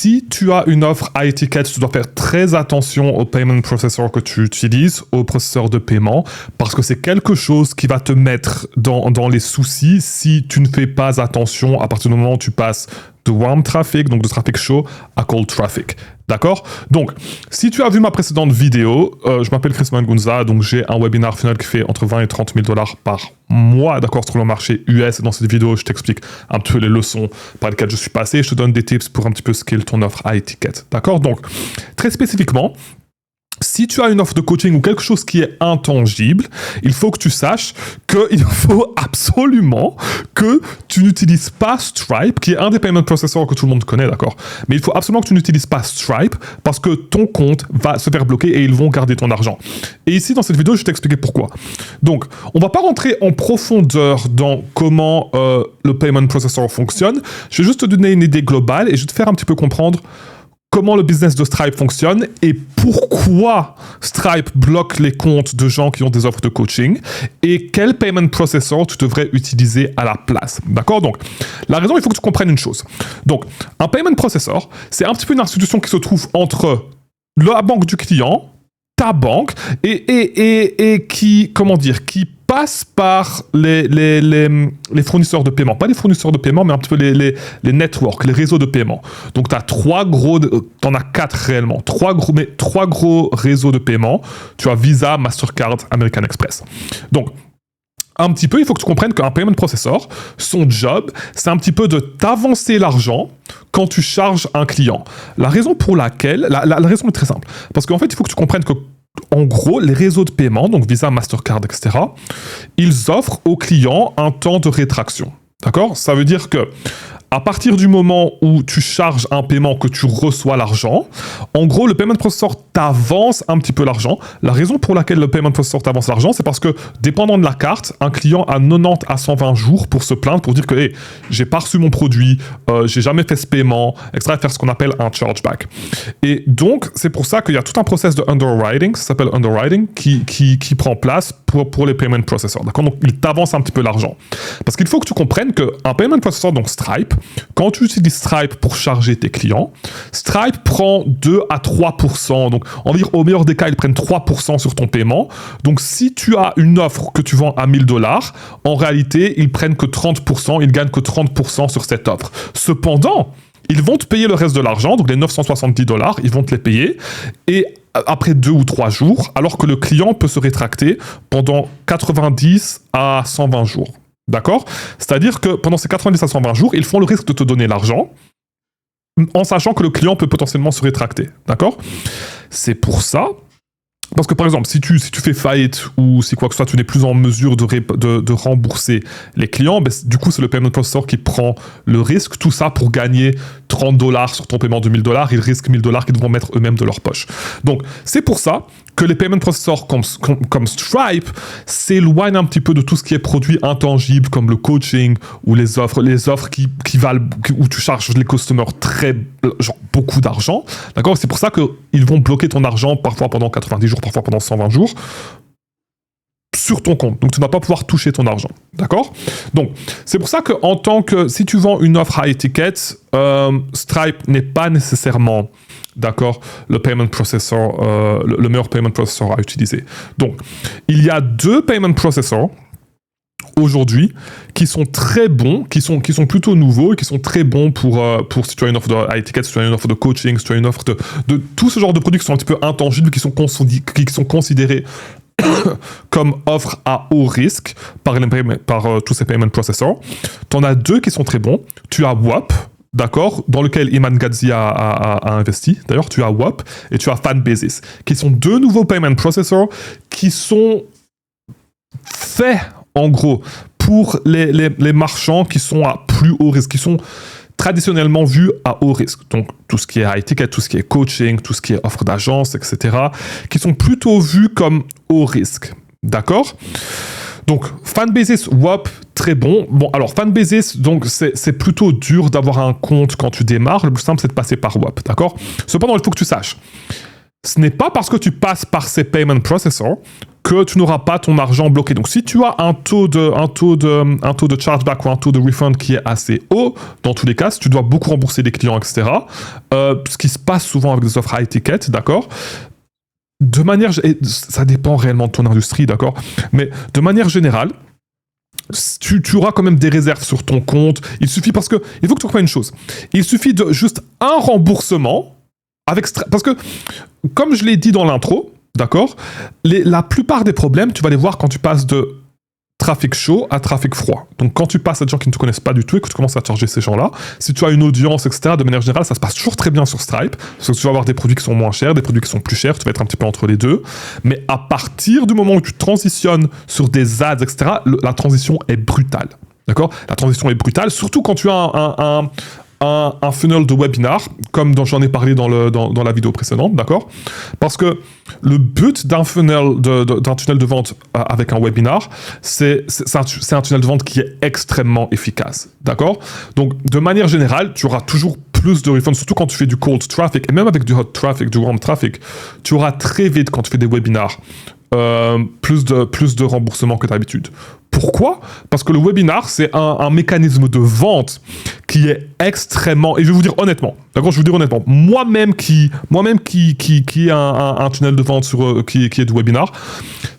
si tu as une offre high ticket, tu dois faire très attention au payment processor que tu utilises, au processeur de paiement, parce que c'est quelque chose qui va te mettre dans les soucis si tu ne fais pas attention à partir du moment où tu passes de warm traffic, donc de trafic chaud, à cold traffic. D'accord? Donc, si tu as vu ma précédente vidéo, je m'appelle Chris Mangunza, donc j'ai un webinar final qui fait entre 20 et 30 000 $ par mois, d'accord, sur le marché US. Et dans cette vidéo, je t'explique un peu les leçons par lesquelles je suis passé. Je te donne des tips pour un petit peu scale ton offre high ticket. D'accord? Donc, très spécifiquement, si tu as une offre de coaching ou quelque chose qui est intangible, il faut que tu saches qu'il faut absolument que tu n'utilises pas Stripe, qui est un des payment processors que tout le monde connaît, d'accord? Mais il faut absolument que tu n'utilises pas Stripe parce que ton compte va se faire bloquer et ils vont garder ton argent. Et ici, dans cette vidéo, je vais t'expliquer pourquoi. Donc, on va pas rentrer en profondeur dans comment le payment processor fonctionne. Je vais juste te donner une idée globale et je vais te faire un petit peu comprendre comment le business de Stripe fonctionne et pourquoi Stripe bloque les comptes de gens qui ont des offres de coaching et quel payment processor tu devrais utiliser à la place. D'accord? Donc, la raison, il faut que tu comprennes une chose. Donc, un payment processor, c'est un petit peu une institution qui se trouve entre la banque du client, ta banque, et qui, comment dire, qui passe par les fournisseurs de paiement. Pas les fournisseurs de paiement, mais un petit peu les networks, les réseaux de paiement. Donc, tu as t'en as 4 réellement. Trois gros réseaux de paiement. Tu as Visa, Mastercard, American Express. Donc, un petit peu, il faut que tu comprennes qu'un payment processor, son job, c'est un petit peu de t'avancer l'argent quand tu charges un client. La raison pour laquelle, la raison est très simple. Parce qu'en fait, il faut que tu comprennes que en gros, les réseaux de paiement, donc Visa, Mastercard, etc., ils offrent aux clients un temps de rétraction. D'accord? Ça veut dire que à partir du moment où tu charges un paiement, que tu reçois l'argent, en gros, le payment processor t'avance un petit peu l'argent. La raison pour laquelle le payment processor t'avance l'argent, c'est parce que, dépendant de la carte, un client a 90 à 120 jours pour se plaindre, pour dire que hey, j'ai pas reçu mon produit, j'ai jamais fait ce paiement, etc., et faire ce qu'on appelle un chargeback. Et donc, c'est pour ça qu'il y a tout un process de underwriting, ça s'appelle underwriting, qui prend place pour les payment processors. D'accord? Donc, il t'avance un petit peu l'argent. Parce qu'il faut que tu comprennes qu'un payment processor, donc Stripe, quand tu utilises Stripe pour charger tes clients, Stripe prend 2 à 3%. Donc, on va dire, au meilleur des cas, ils prennent 3% sur ton paiement. Donc, si tu as une offre que tu vends à 1 000 $, en réalité, ils prennent que 30%, ils gagnent que 30% sur cette offre. Cependant, ils vont te payer le reste de l'argent, donc les 970 $, ils vont te les payer. Et après 2 ou 3 jours, alors que le client peut se rétracter pendant 90 à 120 jours. D'accord? C'est-à-dire que pendant ces 90 à 120 jours, ils font le risque de te donner l'argent en sachant que le client peut potentiellement se rétracter. D'accord? C'est pour ça. Parce que par exemple, si tu fais faillite ou si quoi que ce soit, tu n'es plus en mesure de rembourser les clients, ben, du coup, c'est le payment processor qui prend le risque. Tout ça pour gagner 30 $ sur ton paiement de 1 000 $. Ils risquent 1 000 $ qu'ils devront mettre eux-mêmes de leur poche. Donc, c'est pour ça que les payment processors comme Stripe s'éloignent un petit peu de tout ce qui est produit intangible comme le coaching ou les offres qui valent, où tu charges les customers beaucoup d'argent. D'accord? C'est pour ça qu'ils vont bloquer ton argent parfois pendant 90 jours, parfois pendant 120 jours sur ton compte. Donc, tu ne vas pas pouvoir toucher ton argent. D'accord? Donc, c'est pour ça que si tu vends une offre high ticket, Stripe n'est pas nécessairement, d'accord, le payment processor, le meilleur payment processor à utiliser. Donc, il y a 2 payment processors aujourd'hui qui sont très bons, qui sont plutôt nouveaux et qui sont très bons pour si tu as une offre de high ticket, si tu as une offre de coaching, si tu as une offre de tout ce genre de produits qui sont un petit peu intangibles, qui sont considérés comme offre à haut risque par tous ces payment processors. Tu en as 2 qui sont très bons. Tu as WAP, d'accord, dans lequel Iman Gadzhi a investi. D'ailleurs, tu as WAP et tu as Fanbasis, qui sont 2 nouveaux payment processors qui sont faits, en gros, pour les marchands qui sont à plus haut risque, qui sont traditionnellement vus à haut risque. Donc, tout ce qui est high ticket, tout ce qui est coaching, tout ce qui est offre d'agence, etc., qui sont plutôt vus comme haut risque. D'accord? Donc, Fanbasis, WAP, très bon. Bon, alors, Fanbasis, donc, c'est plutôt dur d'avoir un compte quand tu démarres. Le plus simple, c'est de passer par WAP, d'accord? Cependant, il faut que tu saches. ce n'est pas parce que tu passes par ces payment processors que tu n'auras pas ton argent bloqué. Donc, si tu as un taux de chargeback ou un taux de refund qui est assez haut, dans tous les cas, si tu dois beaucoup rembourser des clients, etc., ce qui se passe souvent avec des offres high ticket, d'accord, de manière, et ça dépend réellement de ton industrie, d'accord, mais de manière générale, tu auras quand même des réserves sur ton compte. Il faut que tu comprennes une chose. Il suffit de juste un remboursement parce que, comme je l'ai dit dans l'intro, d'accord, la plupart des problèmes, tu vas les voir quand tu passes de trafic chaud à trafic froid. Donc, quand tu passes à des gens qui ne te connaissent pas du tout et que tu commences à charger ces gens-là, si tu as une audience, etc., de manière générale, ça se passe toujours très bien sur Stripe, parce que tu vas avoir des produits qui sont moins chers, des produits qui sont plus chers, tu vas être un petit peu entre les deux. Mais à partir du moment où tu transitionnes sur des ads, etc., la transition est brutale. D'accord ? La transition est brutale, surtout quand tu as un funnel de webinar, comme j'en ai parlé dans la vidéo précédente, d'accord ? Parce que le but d'un tunnel de vente avec un webinar, c'est un tunnel de vente qui est extrêmement efficace, d'accord ? Donc, de manière générale, tu auras toujours plus de refunds, surtout quand tu fais du cold traffic, et même avec du hot traffic, du warm traffic, tu auras très vite, quand tu fais des webinars, plus de remboursement que d'habitude. Pourquoi ? Parce que le webinar, c'est un mécanisme de vente qui est extrêmement... Et je vais vous dire honnêtement, d'accord ? Je vais vous dire honnêtement, moi-même qui ai un tunnel de vente qui est du webinar,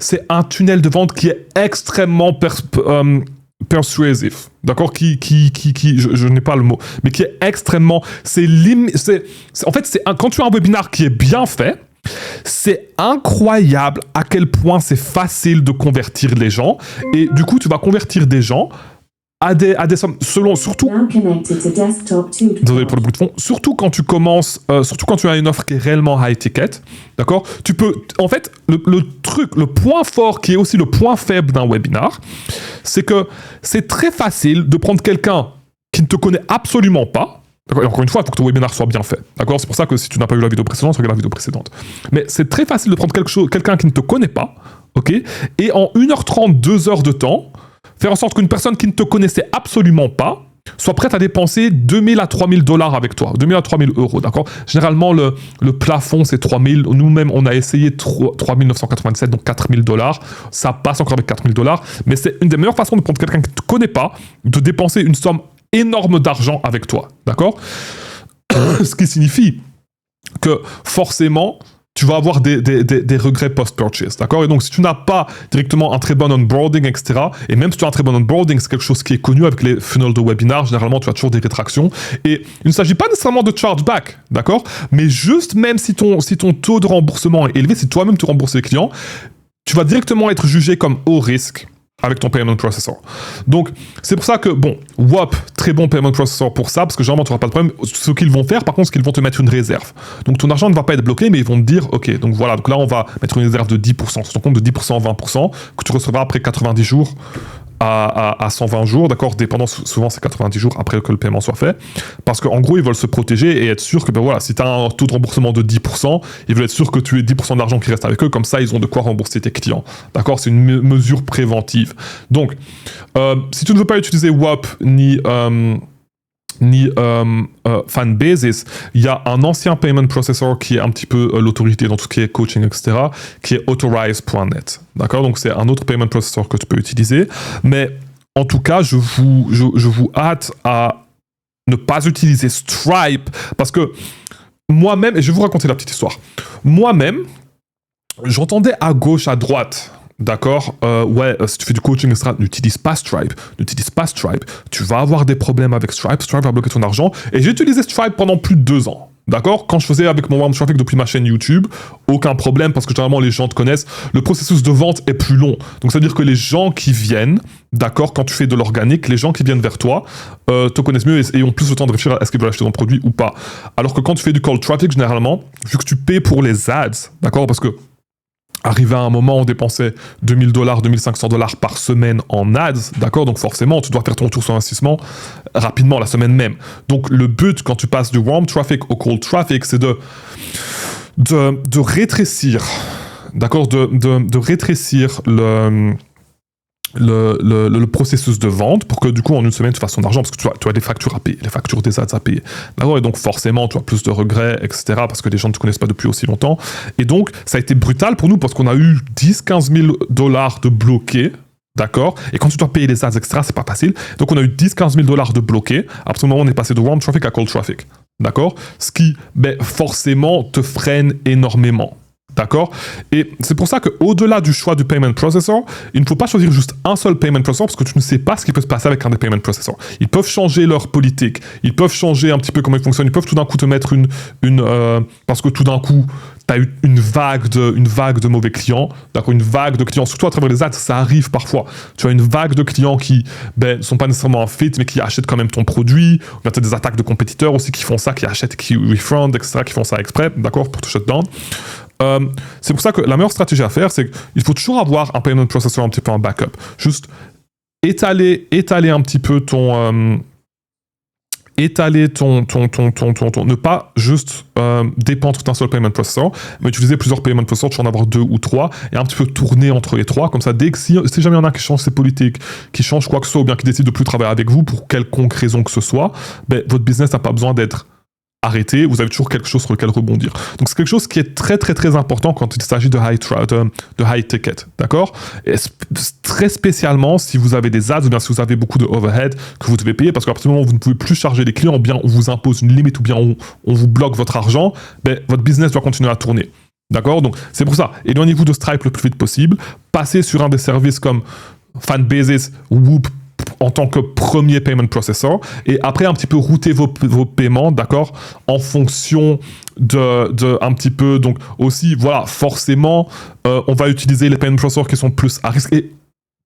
c'est un tunnel de vente qui est extrêmement persuasif, d'accord, je n'ai pas le mot, mais qui est extrêmement... En fait, quand tu as un webinar qui est bien fait, c'est incroyable à quel point c'est facile de convertir les gens. Et du coup, tu vas convertir des gens à des sommes, surtout... Désolé pour le bout de fond. Surtout quand tu commences, surtout quand tu as une offre qui est réellement high ticket, d'accord ? Tu peux... En fait, le point fort qui est aussi le point faible d'un webinar, c'est que c'est très facile de prendre quelqu'un qui ne te connaît absolument pas. D'accord, et encore une fois, il faut que ton webinar soit bien fait. D'accord ? C'est pour ça que si tu n'as pas vu la vidéo précédente, regarde la vidéo précédente. Mais c'est très facile de prendre quelqu'un qui ne te connaît pas, ok ? Et en 1h30, 2 heures de temps, faire en sorte qu'une personne qui ne te connaissait absolument pas soit prête à dépenser 2000 à 3000 dollars avec toi. 2000 à 3000 euros, d'accord ? Généralement, le plafond, c'est 3000. Nous-mêmes, on a essayé 3997, donc 4000 dollars. Ça passe encore avec 4000 dollars. Mais c'est une des meilleures façons de prendre quelqu'un qui ne te connaît pas, de dépenser une somme énorme d'argent avec toi, d'accord ? Ce qui signifie que forcément, tu vas avoir des regrets post-purchase, d'accord ? Et donc, si tu n'as pas directement un très bon onboarding, etc., et même si tu as un très bon onboarding, c'est quelque chose qui est connu avec les funnels de webinar, généralement, tu as toujours des rétractions. Et il ne s'agit pas nécessairement de chargeback, d'accord ? Mais juste même si ton taux de remboursement est élevé, si toi-même tu rembourses les clients, tu vas directement être jugé comme haut risque avec ton payment processor. Donc, c'est pour ça que, bon, WAP, très bon payment processor pour ça, parce que généralement, tu n'auras pas de problème. Ce qu'ils vont faire, par contre, c'est qu'ils vont te mettre une réserve. Donc, ton argent ne va pas être bloqué, mais ils vont te dire, OK, donc voilà, donc là, on va mettre une réserve de 10%, sur ton compte de 10%, 20%, que tu recevras après 90 jours à 120 jours, d'accord, dépendant, souvent c'est 90 jours après que le paiement soit fait, parce qu'en gros, ils veulent se protéger et être sûr que, ben voilà, si tu as un taux de remboursement de 10%, ils veulent être sûr que tu aies 10% d'argent qui reste avec eux, comme ça, ils ont de quoi rembourser tes clients, d'accord, c'est une mesure préventive. Donc, si tu ne veux pas utiliser WAP ni Fanbasis, il y a un ancien payment processor qui est un petit peu l'autorité dans tout ce qui est coaching, etc., qui est Authorize.net. D'accord ? Donc, c'est un autre payment processor que tu peux utiliser. Mais en tout cas, je vous hâte à ne pas utiliser Stripe parce que moi-même, et je vais vous raconter la petite histoire, moi-même, j'entendais à gauche, à droite, d'accord, si tu fais du coaching, etc., n'utilise pas Stripe, tu vas avoir des problèmes avec Stripe va bloquer ton argent, et j'ai utilisé Stripe pendant plus de 2 ans, d'accord, quand je faisais avec mon warm traffic depuis ma chaîne YouTube, aucun problème, parce que généralement les gens te connaissent, le processus de vente est plus long, donc ça veut dire que les gens qui viennent, d'accord, quand tu fais de l'organique, les gens qui viennent vers toi te connaissent mieux et ont plus le temps de réfléchir à est-ce qu'ils veulent acheter ton produit ou pas, alors que quand tu fais du cold traffic, généralement, vu que tu paies pour les ads, d'accord, parce que arrivé à un moment, on dépensait 2000 $, 2500 $ par semaine en ads, d'accord ? Donc forcément, tu dois faire ton retour sur investissement rapidement, la semaine même. Donc le but, quand tu passes du warm traffic au cold traffic, c'est de rétrécir, d'accord ? De rétrécir le processus de vente pour que du coup en une semaine tu fasses ton argent, parce que tu as des factures à payer, les factures des ads à payer. D'accord, et donc forcément tu as plus de regrets, etc. parce que les gens ne te connaissent pas depuis aussi longtemps. Et donc ça a été brutal pour nous parce qu'on a eu 10-15 000 $ de bloqués. D'accord? Et quand tu dois payer les ads, etc., c'est pas facile. Donc on a eu 10-15 000 $ de bloqués. À ce moment, on est passé de warm traffic à cold traffic. D'accord? Ce qui, forcément, te freine énormément. D'accord? Et c'est pour ça qu'au-delà du choix du payment processor, il ne faut pas choisir juste un seul payment processor parce que tu ne sais pas ce qui peut se passer avec un des payment processors. Ils peuvent changer leur politique, ils peuvent changer un petit peu comment ils fonctionnent, ils peuvent tout d'un coup te mettre parce que tout d'un coup, tu as eu une vague de mauvais clients, d'accord, une vague de clients, surtout à travers les ads, ça arrive parfois. Tu as une vague de clients qui ne sont pas nécessairement en fit, mais qui achètent quand même ton produit. Tu as des attaques de compétiteurs aussi qui font ça, qui achètent, qui refund, etc., qui font ça exprès, d'accord, pour te shut down. C'est pour ça que la meilleure stratégie à faire, c'est qu'il faut toujours avoir un payment processor un petit peu en backup. Juste étaler un petit peu ton... ne pas juste dépendre d'un seul payment processor, mais utiliser plusieurs payment processors, tu vas en avoir 2 ou 3, et un petit peu tourner entre les 3, comme ça, dès que si jamais il y en a qui changent ses politiques, qui changent quoi que ce soit, ou bien qui décident de plus travailler avec vous pour quelconque raison que ce soit, votre business n'a pas besoin d'être arrêté, vous avez toujours quelque chose sur lequel rebondir. Donc c'est quelque chose qui est très très très important quand il s'agit de high ticket, d'accord? Et très spécialement si vous avez des ads ou bien si vous avez beaucoup de overhead que vous devez payer, parce qu'à partir du moment où vous ne pouvez plus charger les clients, ou bien on vous impose une limite, ou bien on vous bloque votre argent, votre business doit continuer à tourner. D'accord? Donc c'est pour ça, éloignez-vous de Stripe le plus vite possible, passez sur un des services comme Fanbasis, Whoop, en tant que premier payment processor, et après un petit peu router vos paiements, d'accord, en fonction de un petit peu, donc aussi, voilà, forcément, on va utiliser les payment processors qui sont plus à risque. Et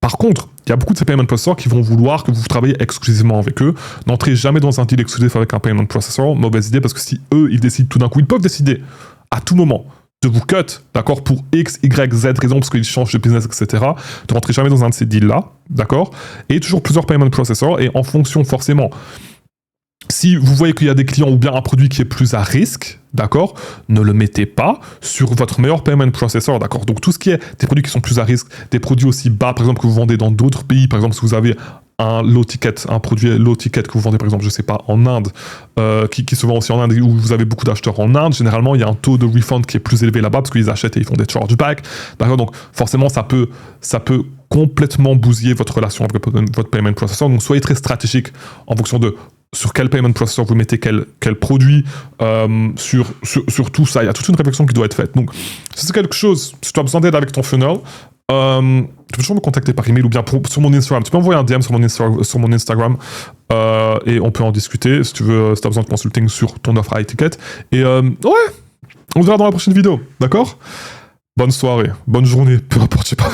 par contre, il y a beaucoup de ces payment processors qui vont vouloir que vous travaillez exclusivement avec eux. N'entrez jamais dans un deal exclusif avec un payment processor, mauvaise idée, parce que si eux, ils décident tout d'un coup, ils peuvent décider à tout moment de vous cut, d'accord, pour X, Y, Z raison, parce qu'ils changent de business, etc., de rentrer jamais dans un de ces deals-là, d'accord, et toujours plusieurs payment processors, et en fonction, forcément, si vous voyez qu'il y a des clients ou bien un produit qui est plus à risque, d'accord, ne le mettez pas sur votre meilleur payment processor, d'accord. Donc tout ce qui est des produits qui sont plus à risque, des produits aussi bas, par exemple, que vous vendez dans d'autres pays, par exemple, si vous avez un low ticket, un produit low ticket que vous vendez par exemple, je sais pas, en Inde, qui se vend aussi en Inde, où vous avez beaucoup d'acheteurs en Inde, généralement il y a un taux de refund qui est plus élevé là-bas parce qu'ils achètent et ils font des chargebacks, d'accord, donc forcément ça peut complètement bousiller votre relation avec votre payment processor, donc soyez très stratégique en fonction de sur quel payment processor vous mettez quel produit, sur tout ça, il y a toute une réflexion qui doit être faite. Donc si c'est quelque chose, si tu as besoin d'aide avec ton funnel, tu peux toujours me contacter par email ou bien sur mon Instagram. Tu peux envoyer un DM sur mon Instagram et on peut en discuter si tu veux, si tu as besoin de consulting sur ton offre high ticket. Et ouais, on se verra dans la prochaine vidéo, d'accord? Bonne soirée, bonne journée, peu importe, je sais pas.